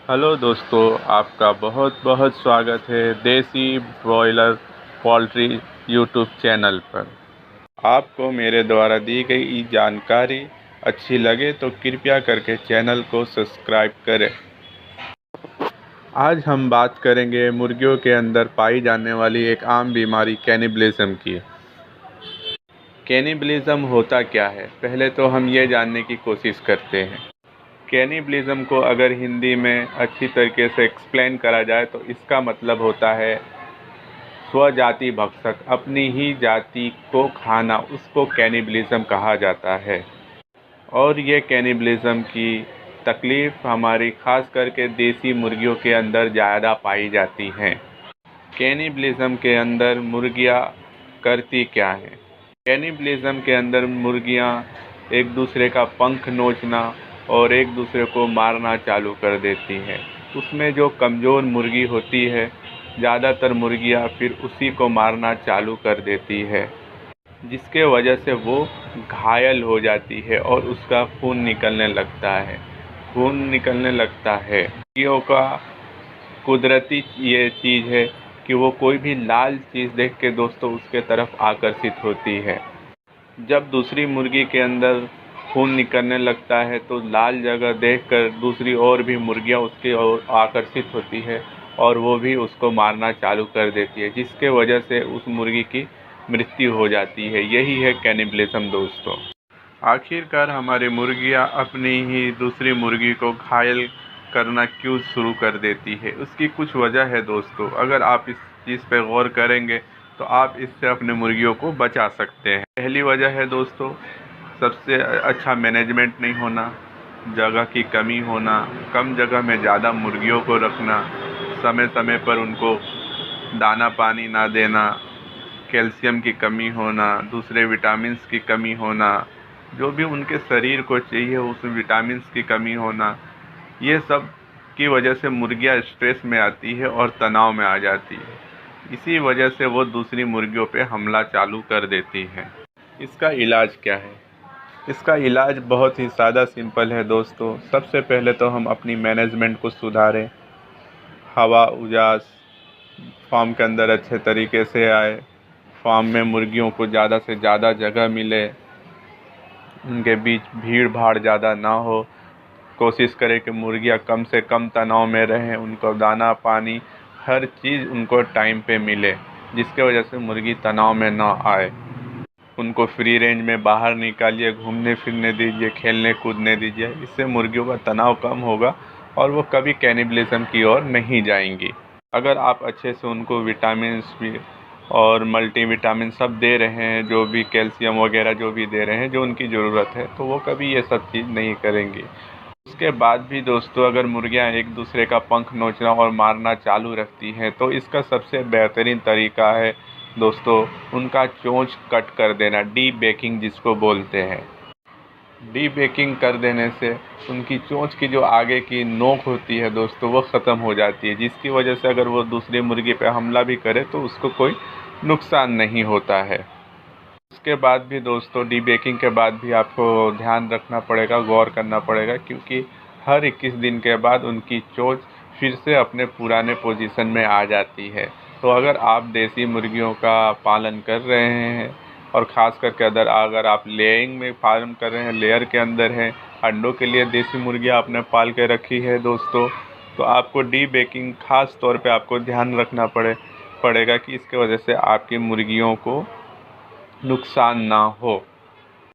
Hello दोस्तों, आपका बहुत बहुत स्वागत है देसी ब्रॉयलर पोल्ट्री यूट्यूब चैनल पर। आपको मेरे द्वारा दी गई जानकारी अच्छी लगे तो कृपया करके चैनल को सब्सक्राइब करें। आज हम बात करेंगे मुर्गियों के अंदर पाई जाने वाली एक आम बीमारी कैनिबलिज्म की। कैनिबलिज्म होता क्या है, पहले तो हम ये जानने की कोशिश करते हैं। कैनिबलिज्म को अगर हिंदी में अच्छी तरीके से एक्सप्लेन करा जाए तो इसका मतलब होता है स्वजाति भक्षक, अपनी ही जाति को खाना, उसको कैनिबलिज्म कहा जाता है। और ये कैनिबलिज्म की तकलीफ़ हमारी ख़ास करके देसी मुर्गियों के अंदर ज़्यादा पाई जाती हैं। कैनिबलिज्म के अंदर मुर्गियाँ करती क्या हैं? कैनिबलिज्म के अंदर मुर्गियाँ एक दूसरे का पंख नोचना और एक दूसरे को मारना चालू कर देती हैं। उसमें जो कमज़ोर मुर्गी होती है, ज़्यादातर मुर्गियाँ फिर उसी को मारना चालू कर देती है, जिसके वजह से वो घायल हो जाती है और उसका खून निकलने लगता है। मुर्गियों का कुदरती ये चीज़ है कि वो कोई भी लाल चीज़ देख के दोस्तों उसके तरफ आकर्षित होती है। जब दूसरी मुर्गी के अंदर खून निकलने लगता है तो लाल जगह देखकर दूसरी और भी मुर्गियां उसकी ओर आकर्षित होती है और वो भी उसको मारना चालू कर देती है, जिसके वजह से उस मुर्गी की मृत्यु हो जाती है। यही है कैनिबलिज्म दोस्तों। आखिरकार हमारी मुर्गियां अपनी ही दूसरी मुर्गी को घायल करना क्यों शुरू कर देती है, उसकी कुछ वजह है दोस्तों। अगर आप इस चीज़ पे गौर करेंगे तो आप इससे अपने मुर्गियों को बचा सकते हैं। पहली वजह है दोस्तों, सबसे अच्छा मैनेजमेंट नहीं होना, जगह की कमी होना, कम जगह में ज़्यादा मुर्गियों को रखना, समय समय पर उनको दाना पानी ना देना, कैल्शियम की कमी होना, दूसरे विटामिन्स की कमी होना, जो भी उनके शरीर को चाहिए उस विटामिन्स की कमी होना, ये सब की वजह से मुर्गियाँ स्ट्रेस में आती है और तनाव में आ जाती है। इसी वजह से वो दूसरी मुर्गियों पे हमला चालू कर देती हैं। इसका इलाज क्या है? इसका इलाज बहुत ही सादा सिंपल है दोस्तों। सबसे पहले तो हम अपनी मैनेजमेंट को सुधारें, हवा उजास फार्म के अंदर अच्छे तरीके से आए, फार्म में मुर्गियों को ज़्यादा से ज़्यादा जगह मिले, उनके बीच भीड़ भाड़ ज़्यादा ना हो, कोशिश करें कि मुर्गियाँ कम से कम तनाव में रहें, उनको दाना पानी हर चीज़ उनको टाइम पे मिले, जिसके वजह से मुर्गी तनाव में ना आए। उनको फ्री रेंज में बाहर निकालिए, घूमने फिरने दीजिए, खेलने कूदने दीजिए। इससे मुर्गियों का तनाव कम होगा और वो कभी कैनिबलिज्म की ओर नहीं जाएंगी। अगर आप अच्छे से उनको विटामिन्स भी और मल्टीविटामिन सब दे रहे हैं, जो भी कैल्शियम वगैरह जो भी दे रहे हैं, जो उनकी ज़रूरत है, तो वो कभी ये सब चीज़ नहीं करेंगी। उसके बाद भी दोस्तों, अगर मुर्गियां एक दूसरे का पंख नोचना और मारना चालू रखती हैं तो इसका सबसे बेहतरीन तरीका है दोस्तों, उनका चोंच कट कर देना, डी बेकिंग जिसको बोलते हैं। डी बेकिंग कर देने से उनकी चोंच की जो आगे की नोक होती है दोस्तों, वो ख़त्म हो जाती है, जिसकी वजह से अगर वो दूसरी मुर्गी पे हमला भी करे तो उसको कोई नुकसान नहीं होता है। उसके बाद भी दोस्तों, डी बेकिंग के बाद भी आपको ध्यान रखना पड़ेगा, गौर करना पड़ेगा, क्योंकि हर 21 दिन के बाद उनकी चोंच फिर से अपने पुराने पोजीशन में आ जाती है। तो अगर आप देसी मुर्गियों का पालन कर रहे हैं और ख़ास करके अगर आप लेइंग में फार्म कर रहे हैं, लेयर के अंदर हैं, अंडों के लिए देसी मुर्गियाँ आपने पाल के रखी है दोस्तों, तो आपको डी बेकिंग ख़ास तौर पे आपको ध्यान रखना पड़ेगा कि इसके वजह से आपकी मुर्गियों को नुकसान ना हो।